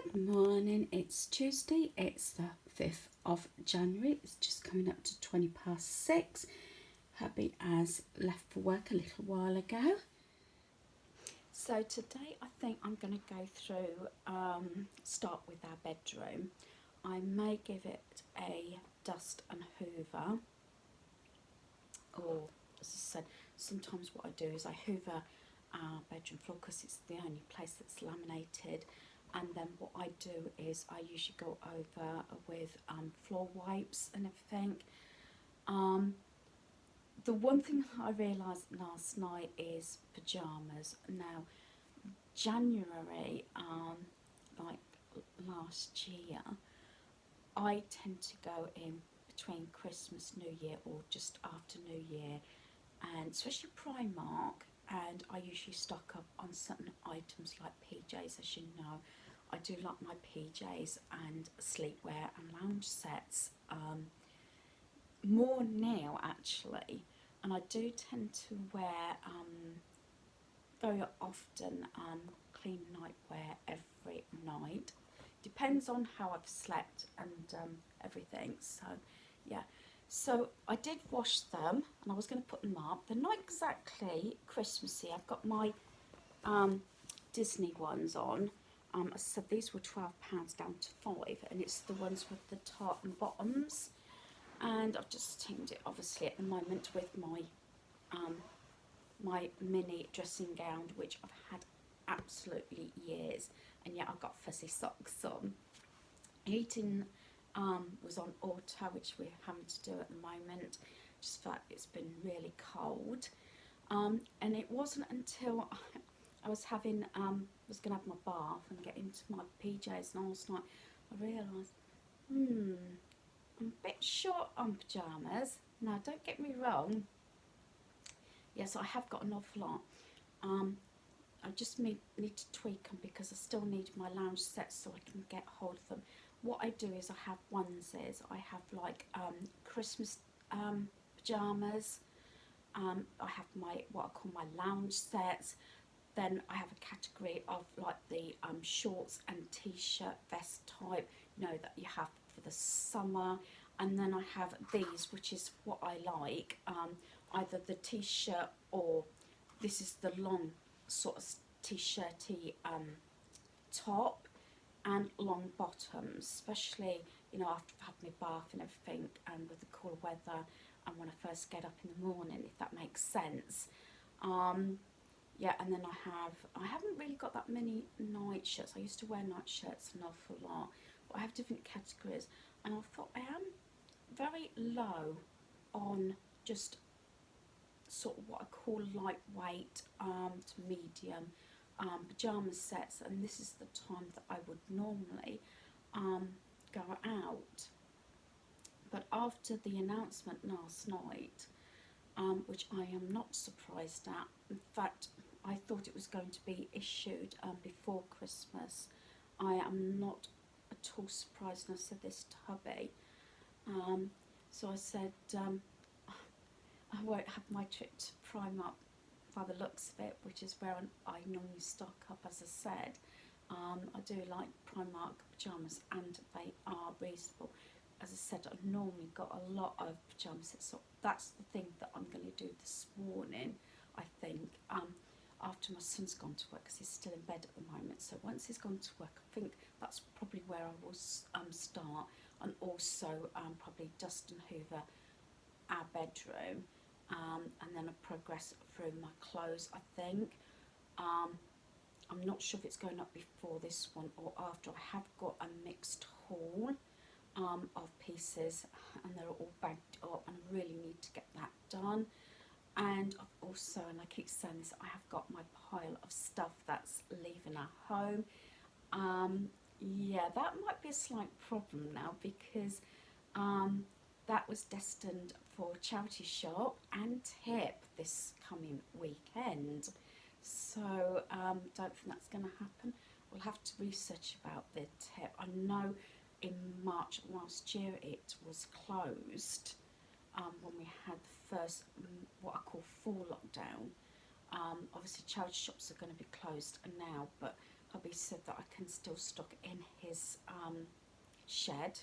Good morning, it's Tuesday, it's the 5th of January, it's just coming up to 20 past 6. Hubby has left for work a little while ago. So today I think I'm going to go through, start with our bedroom. I may give it a dust and hoover, or as I said, sometimes what I do is I hoover our bedroom floor because it's the only place that's laminated. And then what I do is I usually go over with floor wipes and everything. The one thing I realised last night is pyjamas. Now, January, like last year, I tend to go in between Christmas, New Year, or just after New Year, and especially Primark. And I usually stock up on certain items like PJs, as you know. I do like my PJs and sleepwear and lounge sets more now actually, and I do tend to wear very often clean nightwear every night. Depends on how I've slept and everything. So yeah, so I did wash them and I was going to put them up. They're not exactly Christmassy. I've got my Disney ones on. As I said, these were £12 down to 5, and it's the ones with the top and bottoms. And I've just steamed it obviously at the moment with my my mini dressing gown, which I've had absolutely years, and yet I've got fuzzy socks on. Heating was on auto, which we're having to do at the moment, just that it's been really cold. And it wasn't until I was having was going to have my bath and get into my PJs last night, I realised, I'm a bit short on pyjamas. Now, don't get me wrong. Yes, I have got an awful lot. I just need to tweak them because I still need my lounge sets so I can get hold of them. What I do is I have onesies. I have like Christmas pyjamas. I have my what I call my lounge sets. Then I have a category of like the shorts and t-shirt vest type, you know, that you have for the summer. And then I have these, which is what I like, either the t-shirt or this is the long sort of t-shirty top and long bottoms, especially, you know, after I've had my bath and everything and with the cool weather and when I first get up in the morning, if that makes sense. Yeah, and then I haven't really got that many night shirts. I used to wear night shirts an awful lot, but I have different categories, and I thought I am very low on just sort of what I call lightweight to medium pyjama sets, and this is the time that I would normally go out. But after the announcement last night, which I am not surprised at, in fact I thought it was going to be issued before Christmas. I am not at all surprised, and I said this to hubby. So I said, I won't have my trip to Primark by the looks of it, which is where I normally stock up, as I said. I do like Primark pyjamas and they are reasonable. As I said, I've normally got a lot of pyjamas, so that's the thing that I'm going to do this morning, I think, after my son's gone to work, because he's still in bed at the moment. So once he's gone to work, I think that's probably where I will start, and also probably dust and hoover our bedroom, and then I progress through my clothes, I think. I'm not sure if it's going up before this one or after. I have got a mixed haul of pieces, and they're all bagged up, and I really need to get that done. And I've also, and I keep saying this, I have got my pile of stuff that's leaving our home. Yeah, that might be a slight problem now, because that was destined for charity shop and tip this coming weekend. So don't think that's going to happen. We'll have to research about the tip. I know in March last year it was closed when we had the first what I call full lockdown. Obviously charity shops are going to be closed now, but hubby said that I can still stock it in his shed,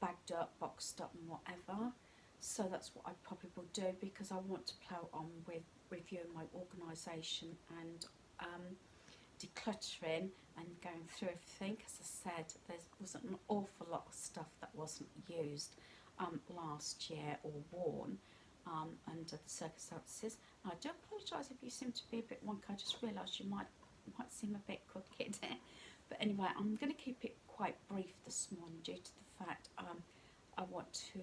bagged up, boxed up and whatever. So that's what I probably will do, because I want to plough on with reviewing my organisation and decluttering and going through everything. As I said, there wasn't an awful lot of stuff that wasn't used last year or worn under the circumstances. And I do apologise if you seem to be a bit wonky. I just realised you might seem a bit crooked. But anyway, I'm going to keep it quite brief this morning due to the fact I want to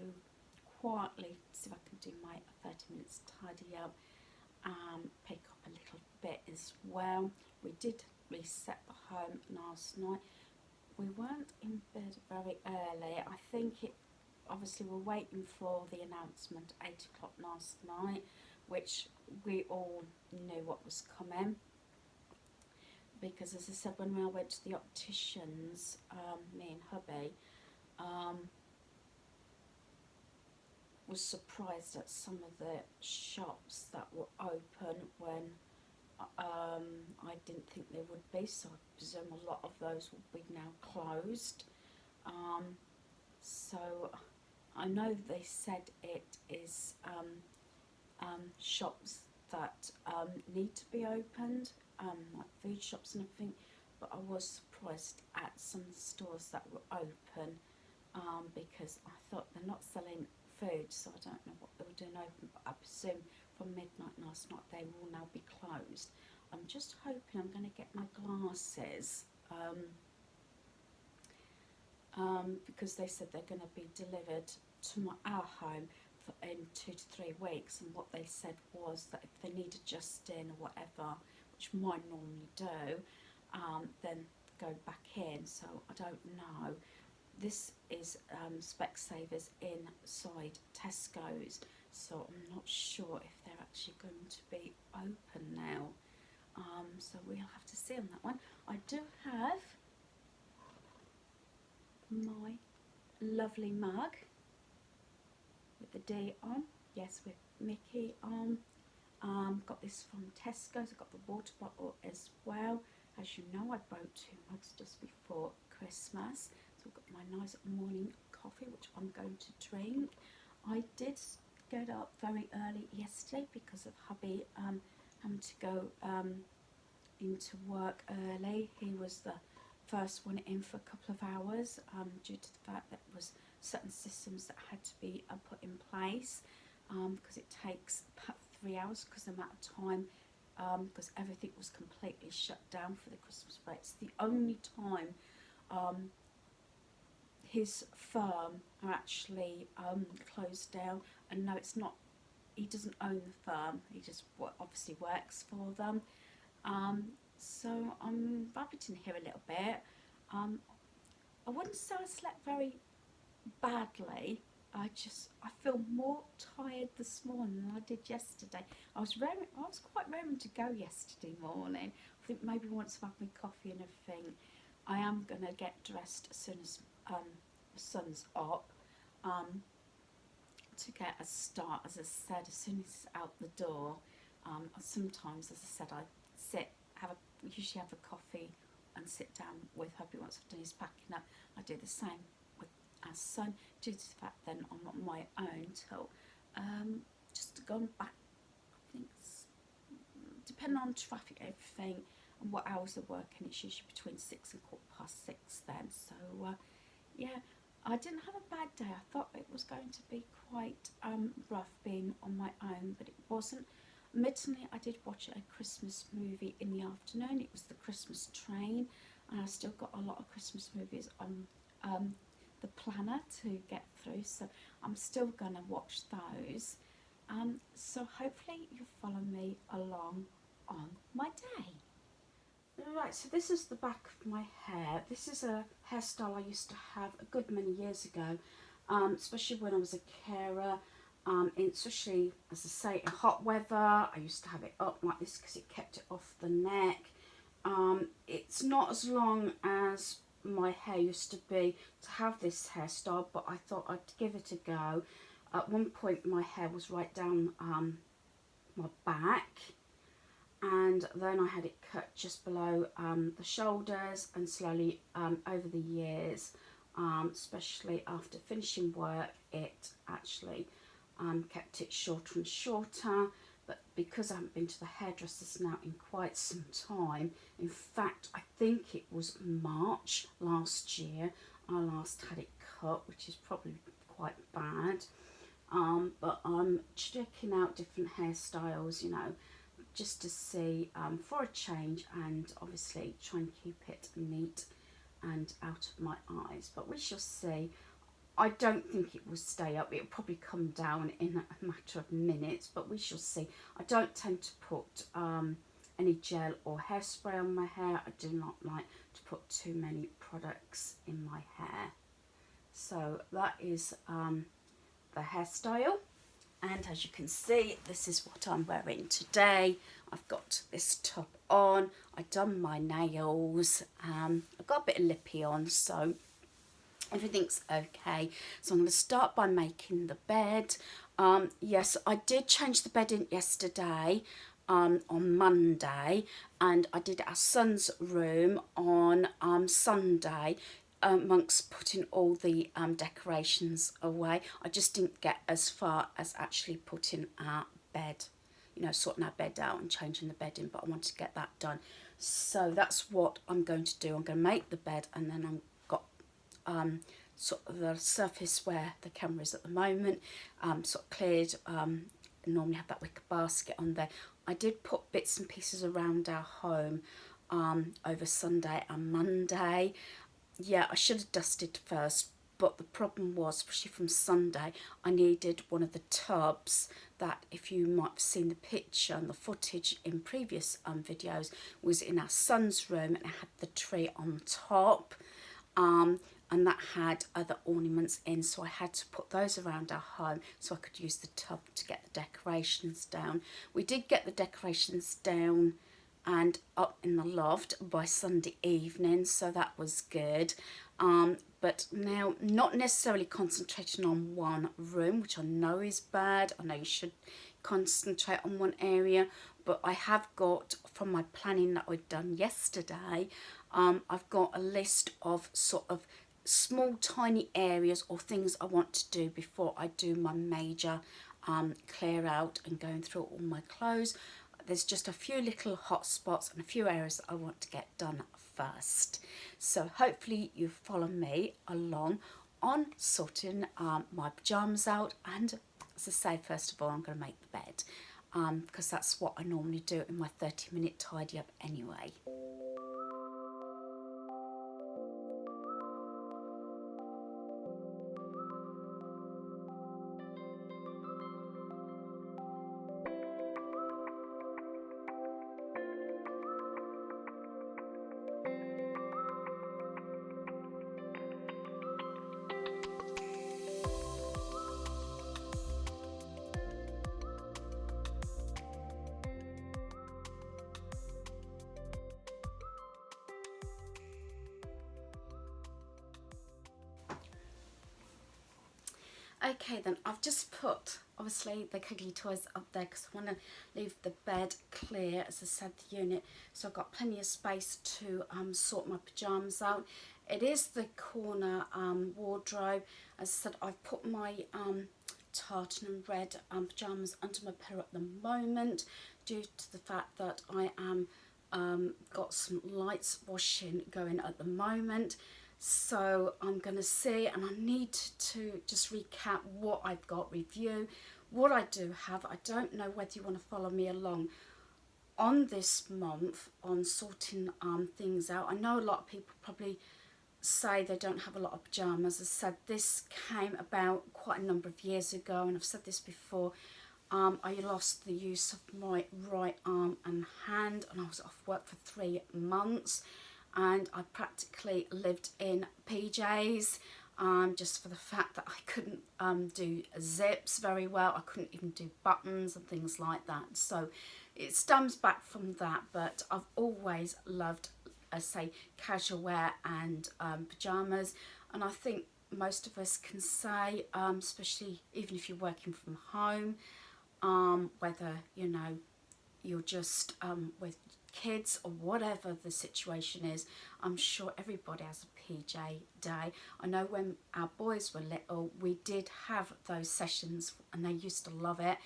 quietly see if I can do my 30 minutes tidy up, pick up a little bit as well. We did reset the home last night. We weren't in bed very early. I think it, obviously we're waiting for the announcement at 8 o'clock last night, which we all knew what was coming. Because as I said, when I went to the opticians, me and hubby, was surprised at some of the shops that were open when I didn't think they would be, so I presume a lot of those will be now closed. So I know they said it is shops that need to be opened, like food shops and everything, but I was surprised at some stores that were open, because I thought they're not selling food, so I don't know what they were doing open, but I presume from midnight last night they will now be closed. I'm just hoping I'm going to get my glasses, because they said they're going to be delivered to our home in 2 to 3 weeks, and what they said was that if they need adjusting or whatever, which mine normally do, then go back in. So I don't know. This is Specsavers inside Tesco's, so I'm not sure if they're actually going to be open now. So we'll have to see on that one. I do have my lovely mug with the D on, yes, with Mickey on. Got this from Tesco's. I've got the water bottle as well. As you know, I bought 2 mugs just before Christmas. So I've got my nice morning coffee, which I'm going to drink. I did get up very early yesterday because of hubby having to go into work early. He was the first one in for a couple of hours due to the fact that there was certain systems that had to be put in place, because it takes about 3 hours because the amount of time, because everything was completely shut down for the Christmas break. It's the only time his firm are actually closed down. And no, it's not, he doesn't own the firm, he just obviously works for them. So I'm rabbiting here a little bit. I wouldn't say I slept very badly. I feel more tired this morning than I did yesterday. I was quite raring to go yesterday morning. I think maybe once I've had my coffee and everything, I am going to get dressed as soon as the sun's up, to get a start. As I said, as soon as it's out the door, sometimes, as I said, I usually have a coffee and sit down with hubby once I've done his packing up. I do the same with our son, due to the fact then I'm on my own till just gone back, I think it's, depending on traffic and everything and what hours they're working, it's usually between 6 and 6:15 then. So yeah, I didn't have a bad day. I thought it was going to be quite rough being on my own, but it wasn't. Admittedly, I did watch a Christmas movie in the afternoon. It was The Christmas Train, and I've still got a lot of Christmas movies on the planner to get through, so I'm still going to watch those. So hopefully you'll follow me along on my day. Right, so this is the back of my hair. This is a hairstyle I used to have a good many years ago, especially when I was a carer. Especially, as I say, in hot weather, I used to have it up like this because it kept it off the neck. It's not as long as my hair used to be to have this hairstyle, but I thought I'd give it a go. At one point my hair was right down my back, and then I had it cut just below the shoulders, and slowly over the years, especially after finishing work, it actually kept it shorter and shorter. But because I haven't been to the hairdressers now in quite some time, in fact I think it was March last year I last had it cut, which is probably quite bad. But I'm checking out different hairstyles, you know, just to see for a change, and obviously try and keep it neat and out of my eyes. But we shall see. I don't think it will stay up. It'll probably come down in a matter of minutes, but we shall see. I don't tend to put any gel or hairspray on my hair. I do not like to put too many products in my hair. So that is the hairstyle. And as you can see, this is what I'm wearing today. I've got this top on. I've done my nails. I've got a bit of lippy on, so everything's okay. So I'm going to start by making the bed. Yes, I did change the bedding yesterday on Monday, and I did our son's room on Sunday. Amongst putting all the decorations away, I just didn't get as far as actually putting our bed, you know, sorting our bed out and changing the bedding, but I want to get that done. So that's what I'm going to do. I'm going to make the bed, and then I've got sort of the surface where the camera is at the moment sort of cleared. Normally have that wicker basket on there. I did put bits and pieces around our home over Sunday and Monday. Yeah, I should have dusted first, but the problem was, especially from Sunday, I needed one of the tubs that, if you might have seen the picture and the footage in previous videos, was in our son's room, and it had the tree on top, and that had other ornaments in, so I had to put those around our home so I could use the tub to get the decorations down. We did get the decorations down and up in the loft by Sunday evening, so that was good. But now, not necessarily concentrating on one room, which I know is bad. I know you should concentrate on one area, but I have got, from my planning that I'd done yesterday, I've got a list of sort of small tiny areas or things I want to do before I do my major clear out and going through all my clothes. There's just a few little hot spots and a few areas that I want to get done first. So hopefully you follow me along on sorting my pyjamas out. And as I say, first of all, I'm going to make the bed because that's what I normally do in my 30-minute tidy up anyway. Okay then, I've just put obviously the cuddly toys up there because I want to leave the bed clear, as I said, the unit, so I've got plenty of space to sort my pyjamas out. It is the corner wardrobe. As I said, I've put my tartan and red pyjamas under my pillow at the moment due to the fact that I am got some lights washing going at the moment. So I'm going to see, and I need to just recap what I've got, review what I do have. I don't know whether you want to follow me along on this month on sorting things out. I know a lot of people probably say they don't have a lot of pyjamas. As I said, this came about quite a number of years ago, and I've said this before. I lost the use of my right arm and hand, and I was off work for 3 months. And I practically lived in PJS just for the fact that I couldn't do zips very well. I couldn't even do buttons and things like that. So it stems back from that, but I've always loved, I say, casual wear and pyjamas. And I think most of us can say, especially even if you're working from home, whether, you know, you're just with kids or whatever the situation is, I'm sure everybody has a PJ day. I know when our boys were little, we did have those sessions and they used to love it.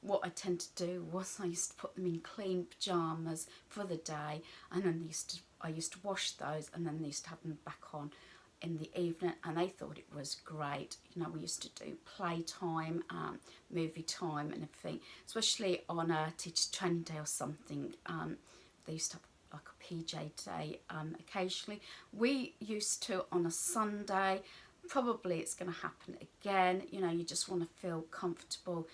What I tend to do was I used to put them in clean pyjamas for the day, and then I used to wash those, and then they used to have them back on in the evening, and they thought it was great. You know, we used to do playtime, movie time and everything, especially on a teacher training day or something. They used to have like a PJ day occasionally. We used to on a Sunday. Probably it's going to happen again. You know, you just want to feel comfortable,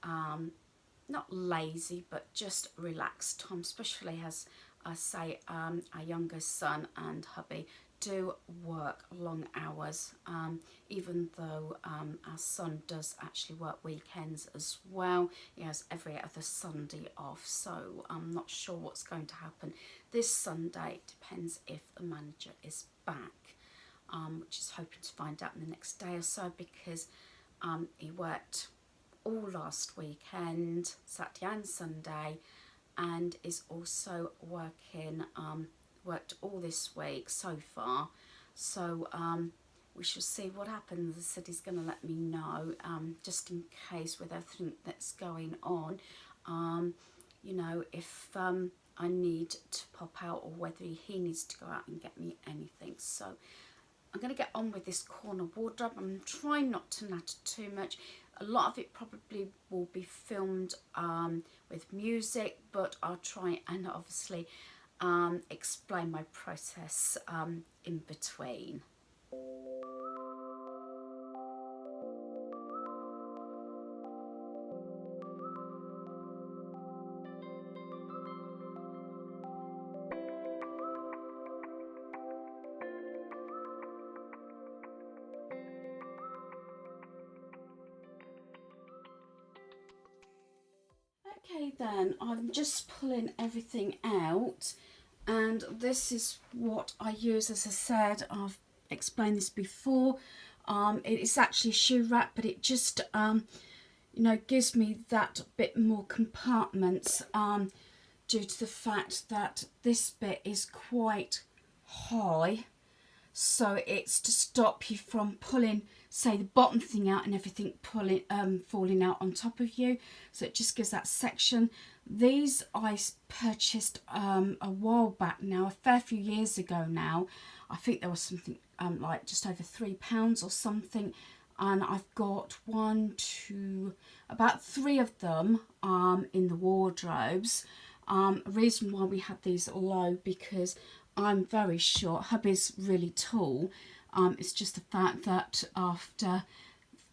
not lazy, but just relaxed time, especially as I say, our youngest son and hubby do work long hours, even though our son does actually work weekends as well. He has every other Sunday off, so I'm not sure what's going to happen this Sunday. It depends if the manager is back, which is hoping to find out in the next day or so, because he worked all last weekend, Saturday and Sunday, and is also working worked all this week so far. So we shall see what happens. The city's going to let me know, just in case with everything that's going on, you know, if I need to pop out or whether he needs to go out and get me anything. So I'm going to get on with this corner wardrobe. I'm trying not to natter too much. A lot of it probably will be filmed with music, but I'll try and obviously explain my process in between. Okay then, I'm just pulling everything out, and this is what I use. As I said, I've explained this before. It is actually shoe wrap, but it just you know, gives me that bit more compartments due to the fact that this bit is quite high, so it's to stop you from pulling, say, the bottom thing out and everything falling out on top of you. So it just gives that section. These I purchased a while back now, a fair few years ago now. I think there was something like just over £3 or something, and I've got about 3 of them in the wardrobes. A reason why we had these low, because I'm very short, hubby's really tall. It's just the fact that after a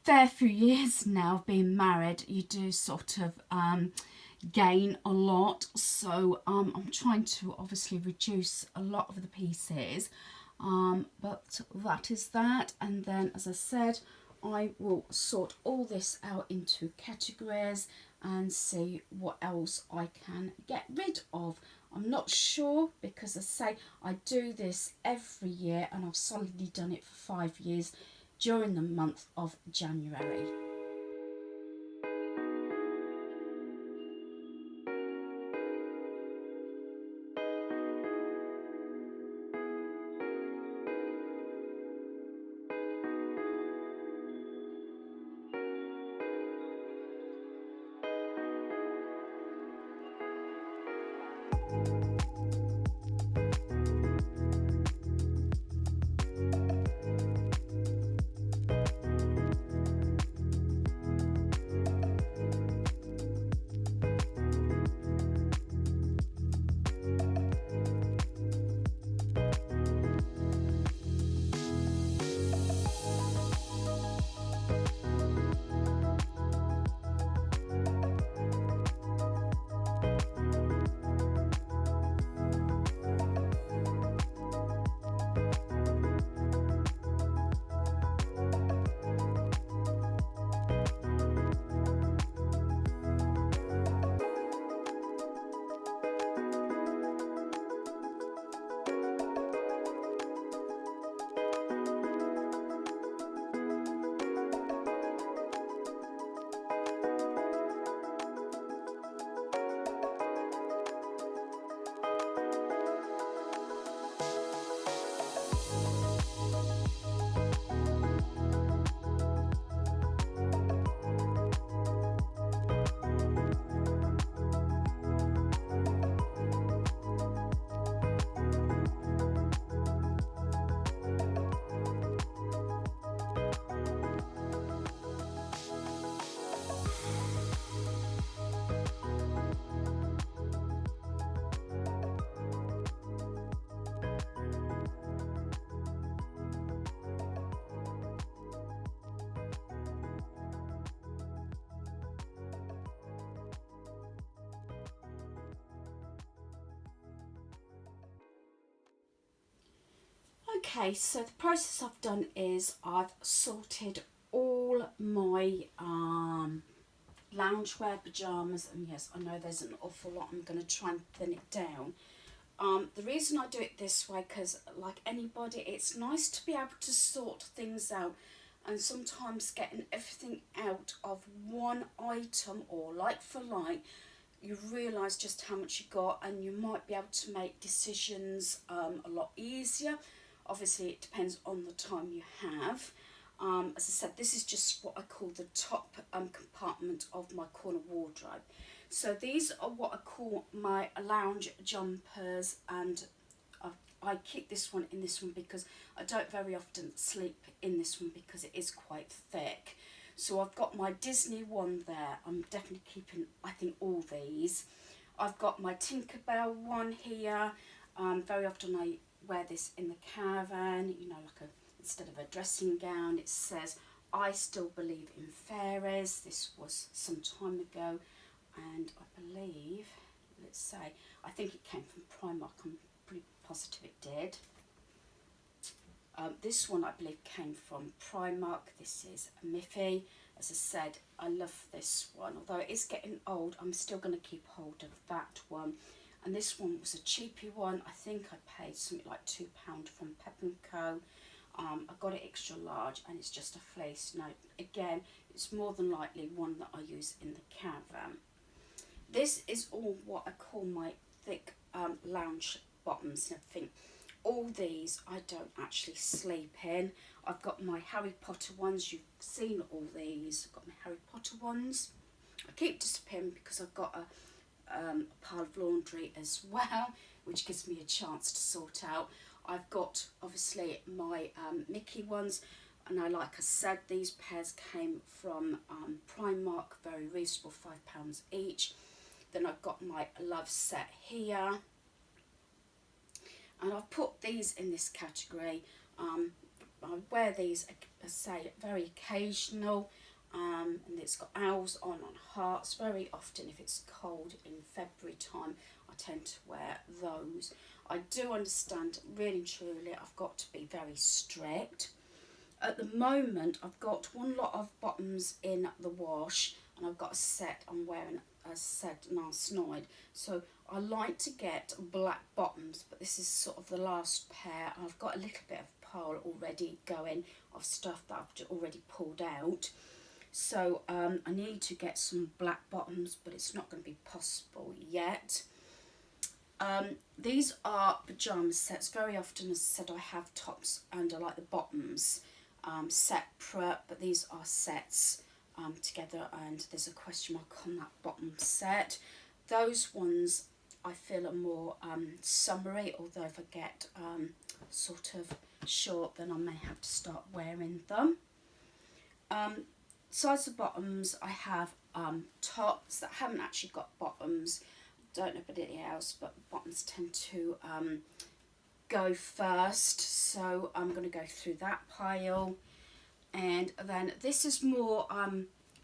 fair few years now of being married, you do sort of gain a lot. So I'm trying to obviously reduce a lot of the pieces. But that is that. And then, as I said, I will sort all this out into categories and see what else I can get rid of. I'm not sure, because I say I do this every year and I've solidly done it for 5 years during the month of January. Okay, so the process I've done is I've sorted all my loungewear, pyjamas, and yes, I know there's an awful lot. I'm going to try and thin it down. The reason I do it this way, because like anybody, it's nice to be able to sort things out, and sometimes getting everything out of one item or like for like, you realise just how much you got, and you might be able to make decisions a lot easier. Obviously it depends on the time you have. As I said, this is just what I call the top compartment of my corner wardrobe. So these are what I call my lounge jumpers, and I keep this one in this one because I don't very often sleep in this one because it is quite thick. So I've got my Disney one there. I'm definitely keeping, I think, all these. I've got my Tinkerbell one here. Very often I wear this in the caravan, you know, like instead of a dressing gown, it says, "I still believe in fairies." This was some time ago, and I believe, let's say, I think it came from Primark. I'm pretty positive it did. This one I believe came from Primark. This is a Miffy. As I said, I love this one. Although it is getting old, I'm still going to keep hold of that one. And this one was a cheapy one. I think I paid something like £2 from Pep & Co. I got it extra large, and it's just a fleece. Now, again, it's more than likely one that I use in the caravan. This is all what I call my thick lounge bottoms and everything. All these I don't actually sleep in. I've got my Harry Potter ones. You've seen all these. I've got my Harry Potter ones. I keep disappearing because I've got a pile of laundry as well, which gives me a chance to sort out. I've got obviously my Mickey ones, and like I said, these pairs came from Primark, very reasonable, £5 each. Then I've got my love set here, and I've put these in this category. I wear these, I say, very occasional, and it's got owls on hearts. Very often, if it's cold in February time, I tend to wear those. I do understand, really and truly, I've got to be very strict. At the moment, I've got one lot of bottoms in the wash, and I've got a set I'm wearing, a set last night. So I like to get black bottoms, but this is sort of the last pair. I've got a little bit of pile already going of stuff that I've already pulled out. So I need to get some black bottoms, but it's not going to be possible yet. These are pyjama sets. Very often, as I said, I have tops and I like the bottoms separate, but these are sets together, and there's a question mark on that bottom set. Those ones I feel are more summery, although if I get sort of short, then I may have to start wearing them. Size of bottoms, I have tops that haven't actually got bottoms. Don't know about anything else, but bottoms tend to go first, so I'm going to go through that pile. And then this is more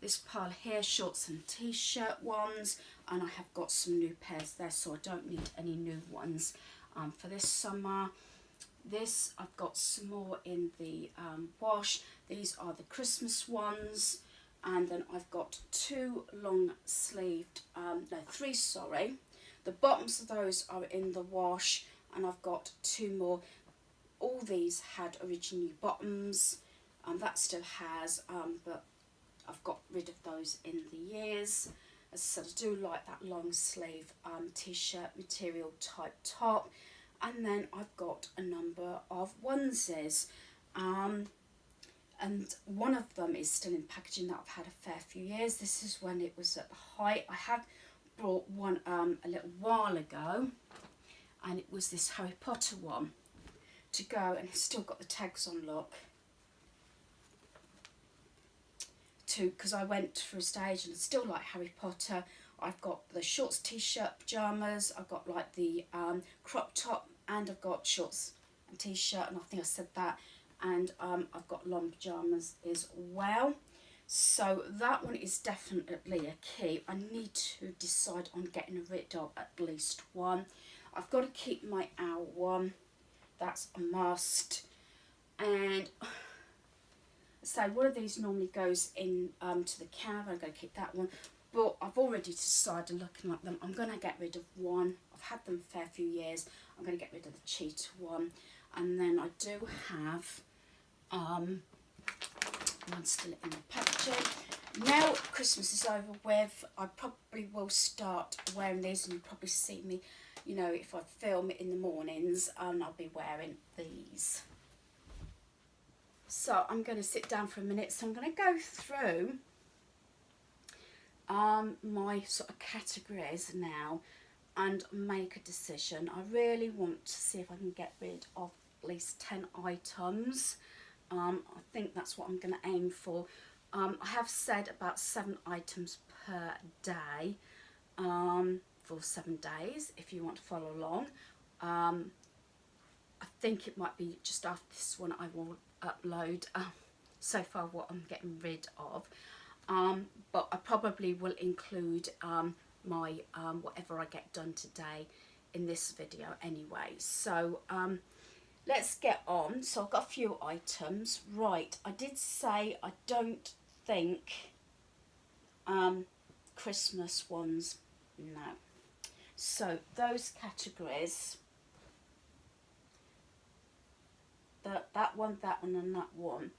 this pile here, shorts and t-shirt ones, and I have got some new pairs there, so I don't need any new ones for this summer. This, I've got some more in the wash. These are the Christmas ones, and then I've got two long sleeved, three, sorry. The bottoms of those are in the wash, and I've got two more. All these had originally bottoms, and that still has, but I've got rid of those in the years. As I said, I do like that long sleeve t-shirt material type top. And then I've got a number of onesies, and one of them is still in packaging that I've had a fair few years. This is when it was at the height. I had brought one a little while ago, and it was this Harry Potter one to go, and it's still got the tags on, look. Because I went through a stage and I still like Harry Potter. I've got the shorts, t-shirt, pyjamas. I've got like the crop top, and I've got shorts and t-shirt, and I think I said that. And I've got long pyjamas as well. So that one is definitely a keep. I need to decide on getting rid of at least one. I've got to keep my owl one. that's a must. And so one of these normally goes in to the cab. I'm going to keep that one, but I've already decided, looking at them, I'm going to get rid of one. I've had them a fair few years. I'm going to get rid of the cheetah one, and then I do have one still in the packaging. Now Christmas is over with, I probably will start wearing these, and you'll probably see me, you know, if I film it in the mornings, and I'll be wearing these. So I'm going to sit down for a minute. So I'm going to go through my sort of categories now and make a decision. I really want to see if I can get rid of at least 10 items. I think that's what I'm going to aim for. I have said about 7 items per day for 7 days, if you want to follow along. I think it might be just after this one I will upload so far what I'm getting rid of, but I probably will include my whatever I get done today in this video anyway. So let's get on. So I've got a few items. Right, I did say I don't think Christmas ones, no. So those categories, that one, and that one,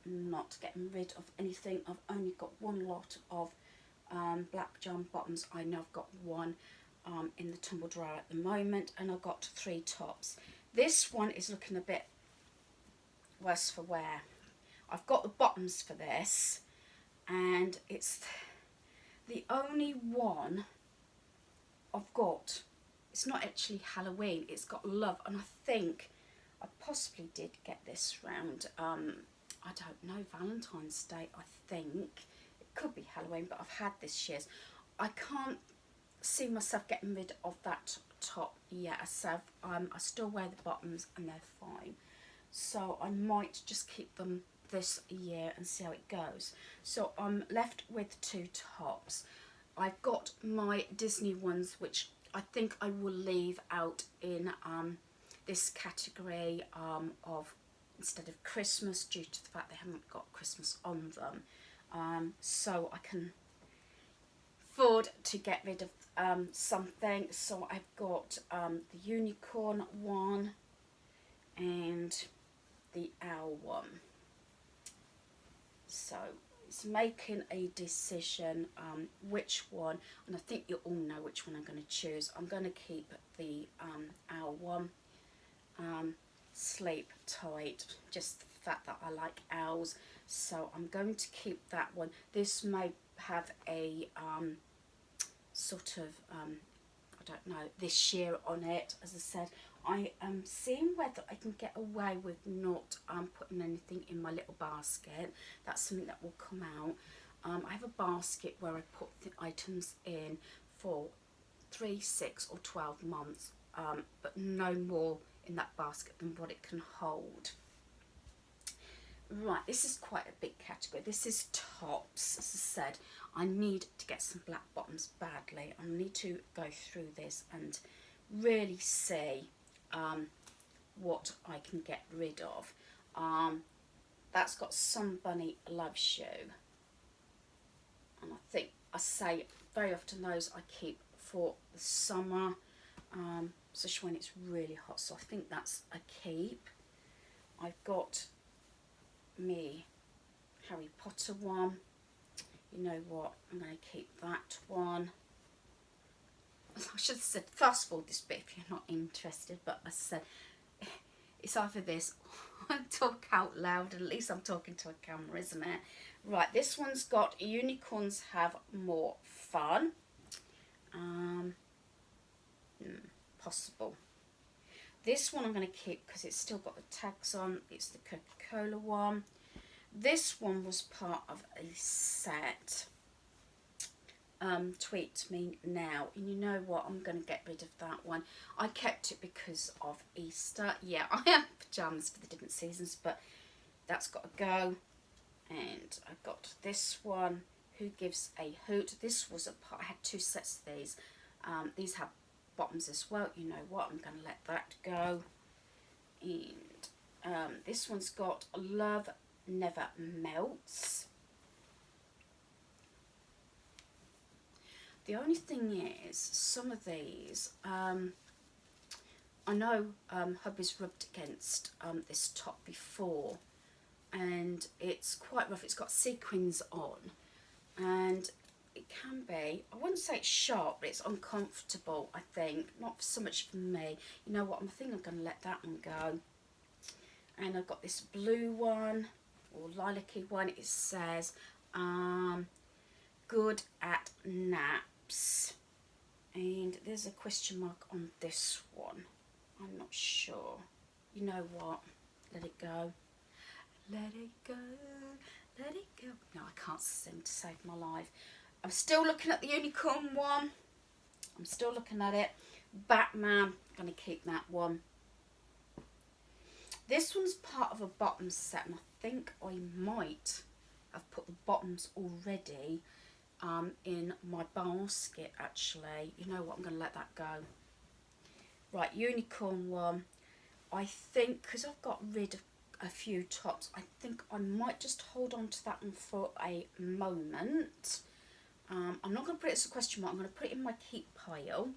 not getting rid of anything. I've only got one lot of black jam bottoms. I know I've got one in the tumble dryer at the moment, and I've got 3 tops. This one is looking a bit worse for wear. I've got the bottoms for this, and it's the only one I've got. It's not actually Halloween, it's got love, and I think I possibly did get this round, I don't know, Valentine's Day, I think. It could be Halloween, but I've had this year's. I can't see myself getting rid of that top yet. So I still wear the bottoms and they're fine. So I might just keep them this year and see how it goes. So I'm left with 2 tops. I've got my Disney ones, which I think I will leave out in this category of instead of Christmas, due to the fact they haven't got Christmas on them. So I can afford to get rid of something. So I've got the unicorn one and the owl one. So it's making a decision which one, and I think you all know which one I'm going to choose. I'm going to keep the owl one. Sleep tight, just the fact that I like owls, so I'm going to keep that one. This may have a sort of I don't know, this year on it. As I said, I am seeing whether I can get away with not putting anything in my little basket. That's something that will come out. I have a basket where I put the items in for 3, 6 or 12 months, but no more in that basket than what it can hold. Right, this is quite a big category. This is tops. As I said, I need to get some black bottoms badly. I need to go through this and really see what I can get rid of. That's got Somebody Loves You, and I think I say very often those I keep for the summer, especially when it's really hot, so I think that's a keep. I've got me Harry Potter one. You know what, I'm going to keep that one. I should have said fast forward this bit if you're not interested, but I said it's either this or I talk out loud, and at least I'm talking to a camera, isn't it? Right, this one's got Unicorns Have More Fun. Possible. This one I'm going to keep because it's still got the tags on. It's the Coca-Cola one. This one was part of a set. Tweet me now. And you know what? I'm going to get rid of that one. I kept it because of Easter. Yeah, I have pyjamas for the different seasons, but that's got to go. And I've got this one, Who Gives a Hoot. This was a part. I had 2 sets of these. These have bottoms as well. You know what? I'm going to let that go. And this one's got Love Never Melts. The only thing is, some of these, I know hubby's rubbed against this top before, and it's quite rough. It's got sequins on, and it can be, I wouldn't say it's sharp, but it's uncomfortable, I think. Not so much for me. You know what, I think I'm going to let that one go. And I've got this blue one, or lilac-y one. It says, good at naps. And there's a question mark on this one. I'm not sure. You know what? Let it go. Let it go. Let it go. No, I can't sing to save my life. I'm still looking at the unicorn one. I'm still looking at it. Batman. I'm going to keep that one. This one's part of a bottom set, and I think I might have put the bottoms already in my basket, actually. You know what? I'm going to let that go. Right, unicorn one. I think, because I've got rid of a few tops, I think I might just hold on to that one for a moment. I'm not going to put it as a question mark. I'm going to put it in my keep pile,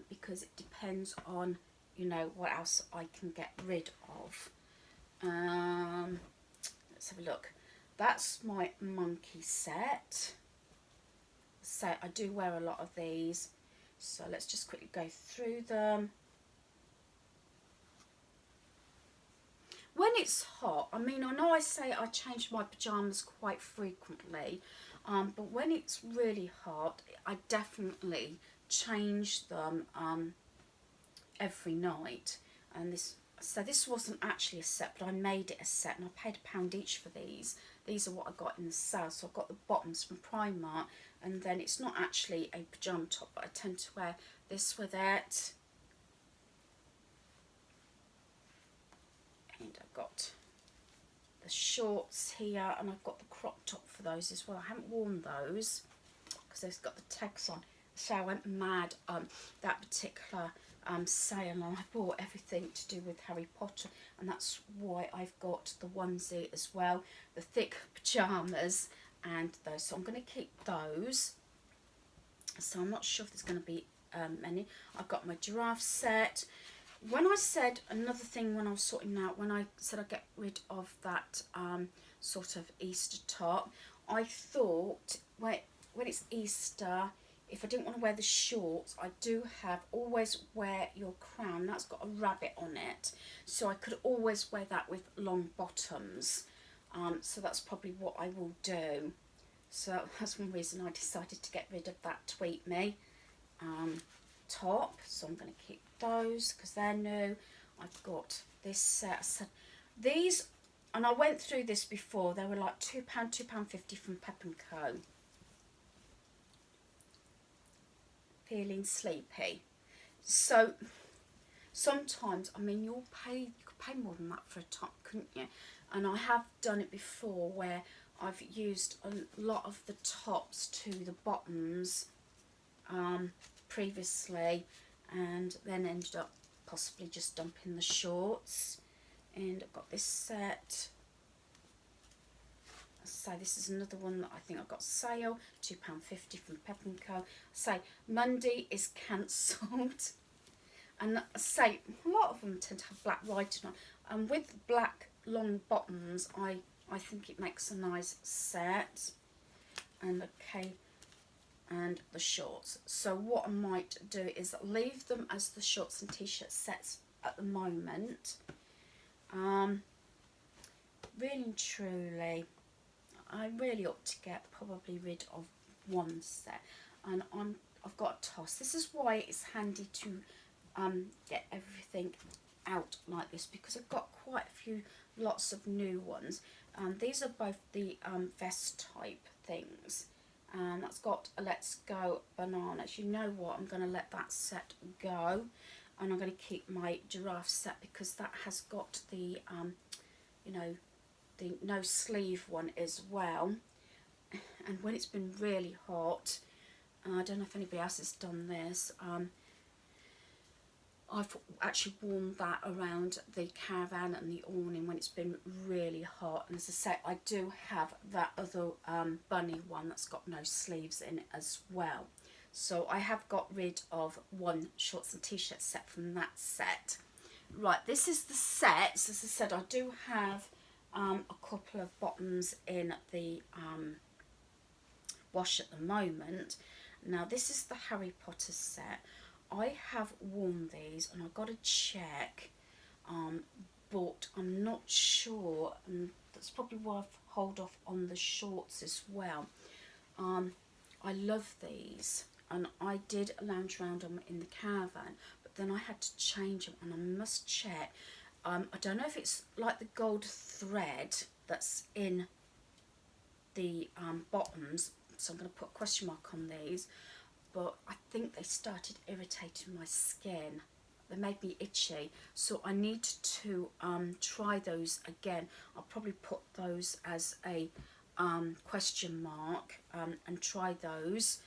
because it depends on, you know, what else I can get rid of. Let's have a look. That's my monkey set. So I do wear a lot of these. So let's just quickly go through them. When it's hot, I mean, I know I say I change my pyjamas quite frequently, but when it's really hot, I definitely change them every night. And this wasn't actually a set, but I made it a set, and I paid £1 each for these. These are what I got in the sale. So I've got the bottoms from Primark, and then it's not actually a pyjama top, but I tend to wear this with it. And I've got the shorts here, and I've got the crop top for those as well. I haven't worn those because they've got the tags on. So I went mad on that particular sale, and I bought everything to do with Harry Potter, and that's why I've got the onesie as well, the thick pyjamas and those. So I'm going to keep those. So I'm not sure if there's going to be many. I've got my giraffe set. When I said another thing when I was sorting out, when I said I'd get rid of that sort of Easter top, I thought when it's Easter, if I didn't want to wear the shorts, I do have Always Wear Your Crown. That's got a rabbit on it, so I could always wear that with long bottoms. So that's probably what I will do. So that's one reason I decided to get rid of that Tweet Me top. So I'm going to keep those because they're new. I've got this set. So these, and I went through this before, they were like £2, £2.50 from Pep & Co. Feeling sleepy. So sometimes, I mean, you could pay more than that for a top, couldn't you? And I have done it before where I've used a lot of the tops to the bottoms previously, and then ended up possibly just dumping the shorts. And I've got this set. So this is another one that I think I got sale, £2.50 from Pep & Co. Say Monday is cancelled, and say a lot of them tend to have black writing on, and with black long bottoms, I think it makes a nice set. And okay, and the shorts. So what I might do is leave them as the shorts and t-shirt sets at the moment. Really and truly, I really ought to get probably rid of one set, and I've got a toss. This is why it's handy to get everything out like this, because I've got quite a few lots of new ones. These are both the vest type things, and that's got a Let's Go bananas. You know what, I'm going to let that set go, and I'm going to keep my giraffe set because that has got the you know, the no sleeve one as well. And when it's been really hot, I don't know if anybody else has done this, I've actually worn that around the caravan and the awning when it's been really hot. And as I say, I do have that other bunny one that's got no sleeves in it as well. So I have got rid of one shorts and t-shirt set from that set. Right, this is the sets. As I said, I do have a couple of bottoms in the wash at the moment. Now this is the Harry Potter set. I have worn these and I've got to check, but I'm not sure, and that's probably why I've hold off on the shorts as well. I love these, and I did lounge around them in the caravan, but then I had to change them, and I must check. I don't know if it's like the gold thread that's in the bottoms, so I'm going to put a question mark on these, but I think they started irritating my skin. They made me itchy, so I need to try those again. I'll probably put those as a question mark and try those.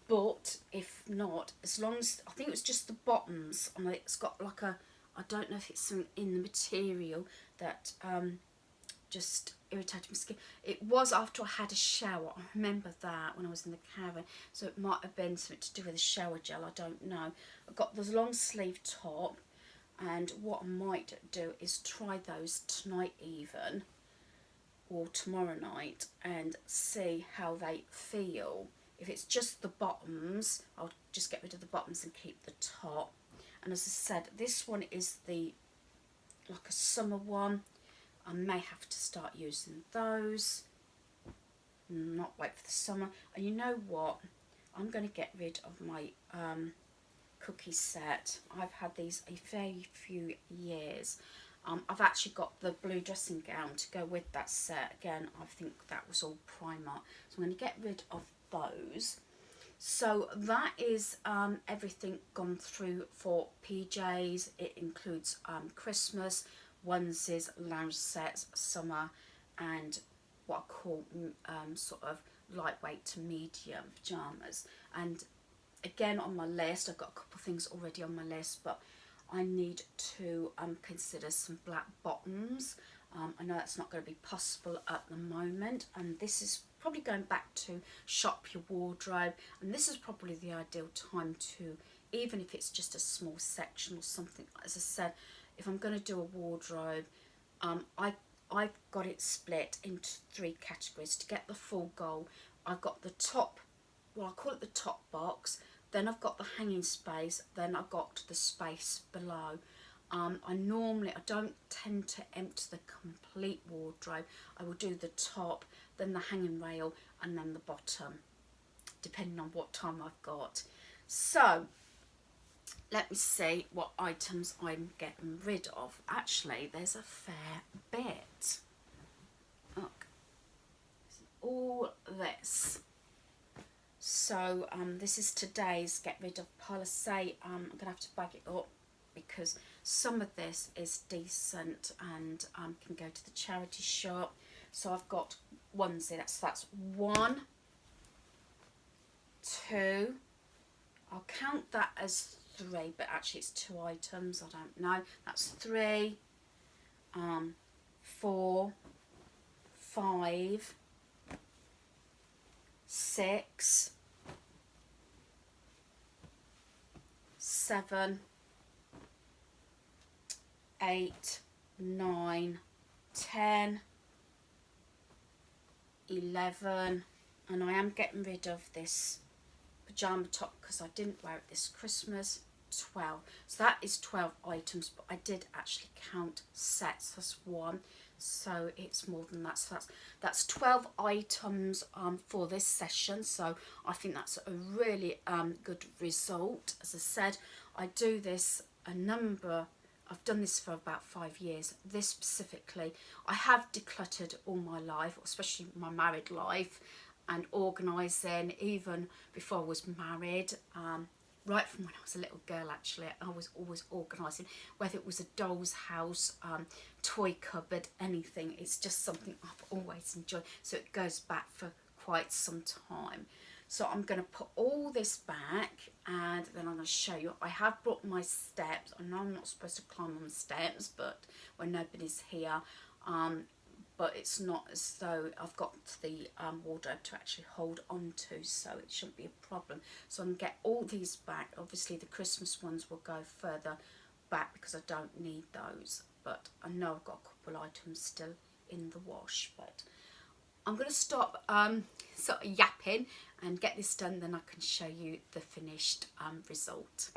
But if not, as long as, I think it was just the bottoms, and it's got like a, I don't know if it's something in the material that just irritated my skin. It was after I had a shower. I remember that when I was in the caravan, so it might have been something to do with the shower gel, I don't know. I've got this long sleeve top, and what I might do is try those tonight even, or tomorrow night, and see how they feel. If it's just the bottoms, I'll just get rid of the bottoms and keep the top. And as I said, this one is the like a summer one. I may have to start using those, not wait for the summer. And you know what, I'm going to get rid of my cookie set. I've had these a very few years. I've actually got the blue dressing gown to go with that set. Again, I think that was all Primark, so I'm going to get rid of those. So that is everything gone through for PJs. It includes Christmas, onesies, lounge sets, summer, and what I call sort of lightweight to medium pyjamas. And again, on my list, I've got a couple of things already on my list, but I need to consider some black bottoms. I know that's not going to be possible at the moment, and this is probably going back to shop your wardrobe, and this is probably the ideal time to, even if it's just a small section or something. As I said, if I'm going to do a wardrobe, I've got it split into 3 categories to get the full goal. I've got the top, well, I call it the top box, then I've got the hanging space, then I've got the space below. I don't tend to empty the complete wardrobe. I will do the top, then the hanging rail, and then the bottom, depending on what time I've got. So let me see what items I'm getting rid of. Actually, there's a fair bit. Look, all this. So this is today's get rid of policy. I'm going to have to bag it up because some of this is decent and can go to the charity shop. So I've got onesie, that's 1, 2, I'll count that as 3, but actually it's 2 items, I don't know. That's 3, 4, 5, 6, 7, 8, 9, 10, 11, and I am getting rid of this pyjama top because I didn't wear it this Christmas. 12. So that is 12 items, but I did actually count sets as 1, so it's more than that. So that's 12 items for this session, so I think that's a really good result. As I said, I do this I've done this for about 5 years. This specifically, I have decluttered all my life, especially my married life, and organising even before I was married. Right from when I was a little girl, actually, I was always organising, whether it was a doll's house, toy cupboard, anything. It's just something I've always enjoyed, so it goes back for quite some time. So I'm going to put all this back, and then I'm going to show you. I have brought my steps. I know I'm not supposed to climb on the steps, but when nobody's here, but it's not as though I've got the wardrobe to actually hold on to, so it shouldn't be a problem. So I'm going to get all these back. Obviously the Christmas ones will go further back because I don't need those, but I know I've got a couple items still in the wash. But I'm going to stop sort of yapping and get this done, then I can show you the finished result.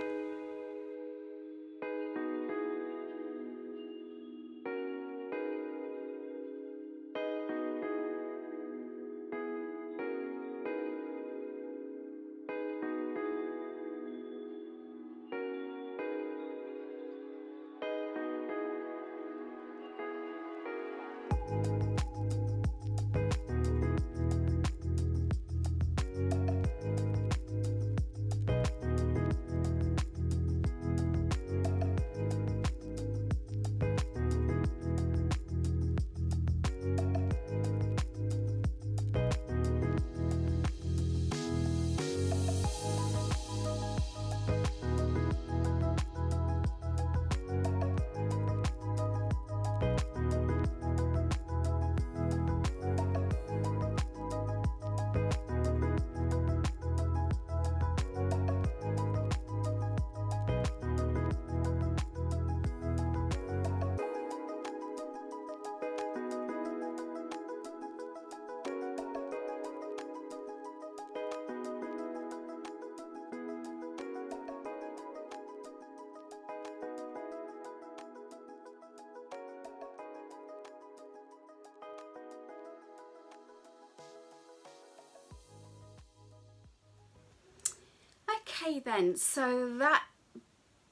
Okay then, so that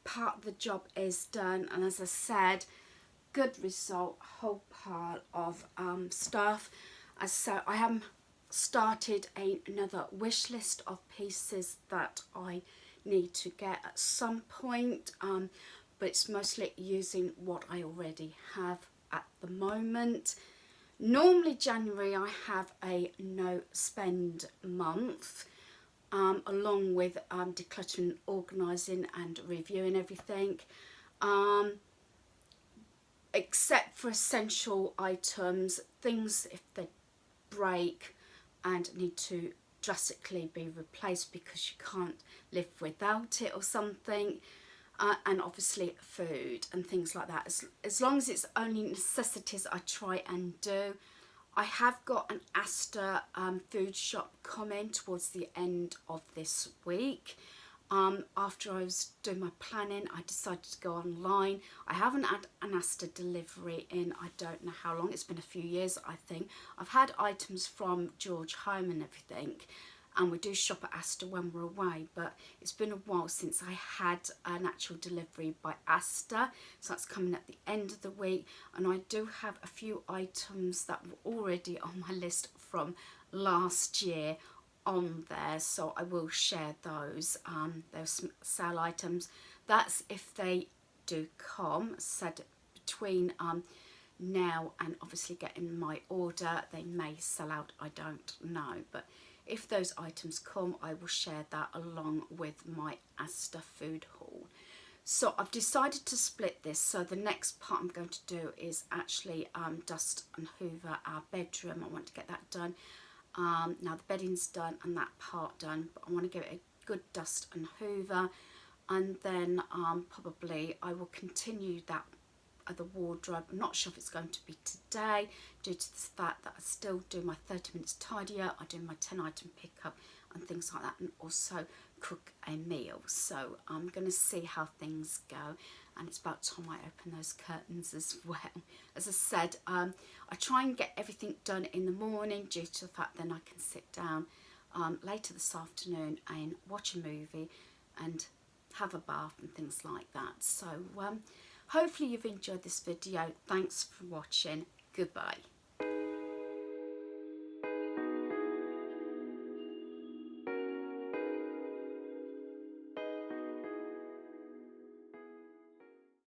part of the job is done, and as I said, good result, whole pile of stuff. So I have started another wish list of pieces that I need to get at some point, but it's mostly using what I already have at the moment. Normally January I have a no spend month, along with decluttering, organising and reviewing everything, except for essential items, things if they break and need to drastically be replaced because you can't live without it or something, and obviously food and things like that. As long as it's only necessities, I try and do. I have got an Asda food shop coming towards the end of this week. After I was doing my planning, I decided to go online. I haven't had an Asda delivery in I don't know how long. It's been a few years, I think. I've had items from George Home and everything, and we do shop at Asda when we're away, but it's been a while since I had an actual delivery by Asda, so that's coming at the end of the week. And I do have a few items that were already on my list from last year on there, so I will share those. Those sale items, that's if they do come, said between now and obviously getting my order, they may sell out, I don't know, but if those items come, I will share that along with my Asda food haul. So I've decided to split this, so the next part I'm going to do is actually dust and hoover our bedroom. I want to get that done. Now the bedding's done and that part done, but I want to give it a good dust and hoover, and then probably I will continue that the wardrobe. I'm not sure if it's going to be today due to the fact that I still do my 30 minutes tidier, I do my 10 item pickup and things like that, and also cook a meal. So I'm going to see how things go, and it's about time I open those curtains as well. As I said, I try and get everything done in the morning due to the fact then I can sit down later this afternoon and watch a movie and have a bath and things like that. So hopefully you've enjoyed this video. Thanks for watching. Goodbye.